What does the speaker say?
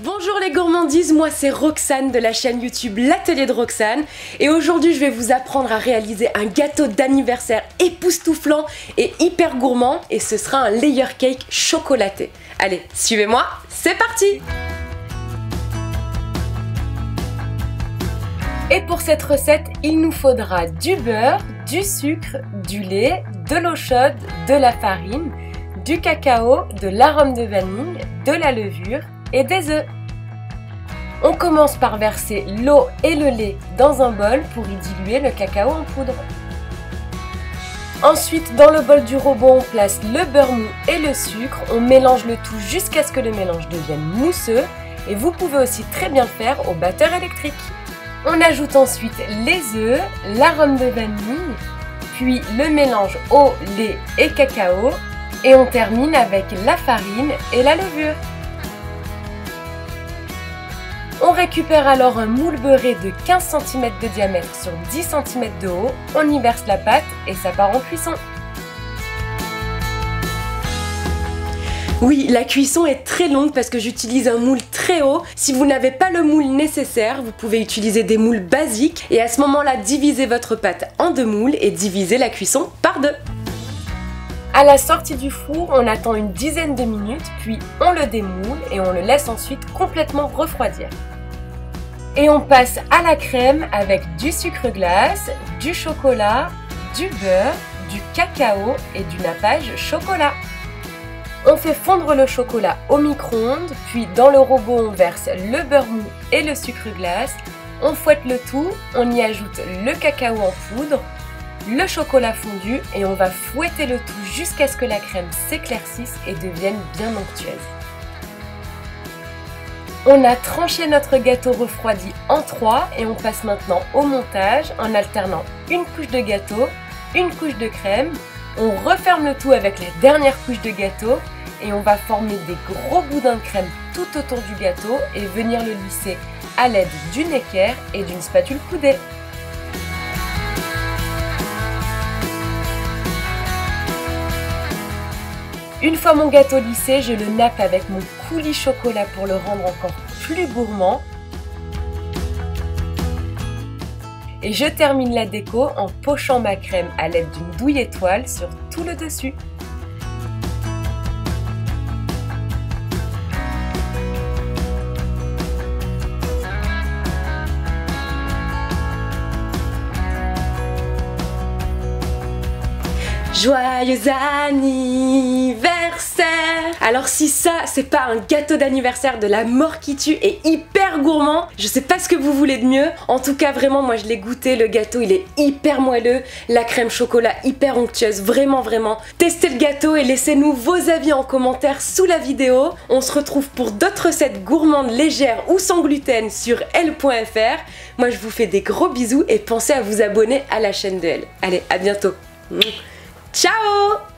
Bonjour les gourmandises, moi c'est Roxane de la chaîne YouTube L'Atelier de Roxane et aujourd'hui je vais vous apprendre à réaliser un gâteau d'anniversaire époustouflant et hyper gourmand et ce sera un layer cake chocolaté. Allez, suivez-moi, c'est parti! Et pour cette recette, il nous faudra du beurre, du sucre, du lait, de l'eau chaude, de la farine, du cacao, de l'arôme de vanille, de la levure et des œufs. On commence par verser l'eau et le lait dans un bol pour y diluer le cacao en poudre. Ensuite, dans le bol du robot, on place le beurre mou et le sucre. On mélange le tout jusqu'à ce que le mélange devienne mousseux. Et vous pouvez aussi très bien le faire au batteur électrique. On ajoute ensuite les œufs, l'arôme de vanille, puis le mélange eau, lait et cacao. Et on termine avec la farine et la levure. On récupère alors un moule beurré de 15 cm de diamètre sur 10 cm de haut, on y verse la pâte et ça part en cuisson. Oui, la cuisson est très longue parce que j'utilise un moule très haut. Si vous n'avez pas le moule nécessaire, vous pouvez utiliser des moules basiques et à ce moment-là, divisez votre pâte en deux moules et divisez la cuisson par deux. À la sortie du four, on attend une dizaine de minutes, puis on le démoule et on le laisse ensuite complètement refroidir. Et on passe à la crème avec du sucre glace, du chocolat, du beurre, du cacao et du nappage chocolat. On fait fondre le chocolat au micro-ondes, puis dans le robot on verse le beurre mou et le sucre glace. On fouette le tout, on y ajoute le cacao en poudre, le chocolat fondu et on va fouetter le tout jusqu'à ce que la crème s'éclaircisse et devienne bien onctueuse. On a tranché notre gâteau refroidi en 3 et on passe maintenant au montage en alternant une couche de gâteau, une couche de crème. On referme le tout avec la dernière couche de gâteau et on va former des gros boudins de crème tout autour du gâteau et venir le lisser à l'aide d'une équerre et d'une spatule coudée. Une fois mon gâteau lissé, je le nappe avec mon coulis chocolat pour le rendre encore plus gourmand. Et je termine la déco en pochant ma crème à l'aide d'une douille étoile sur tout le dessus. Joyeux anniversaire! Alors si ça, c'est pas un gâteau d'anniversaire de la mort qui tue et hyper gourmand, je sais pas ce que vous voulez de mieux. En tout cas, vraiment, moi je l'ai goûté, le gâteau il est hyper moelleux, la crème chocolat hyper onctueuse, vraiment. Testez le gâteau et laissez-nous vos avis en commentaire sous la vidéo. On se retrouve pour d'autres recettes gourmandes, légères ou sans gluten sur elle.fr. Moi je vous fais des gros bisous et pensez à vous abonner à la chaîne de Elle. Allez, à bientôt! Ciao!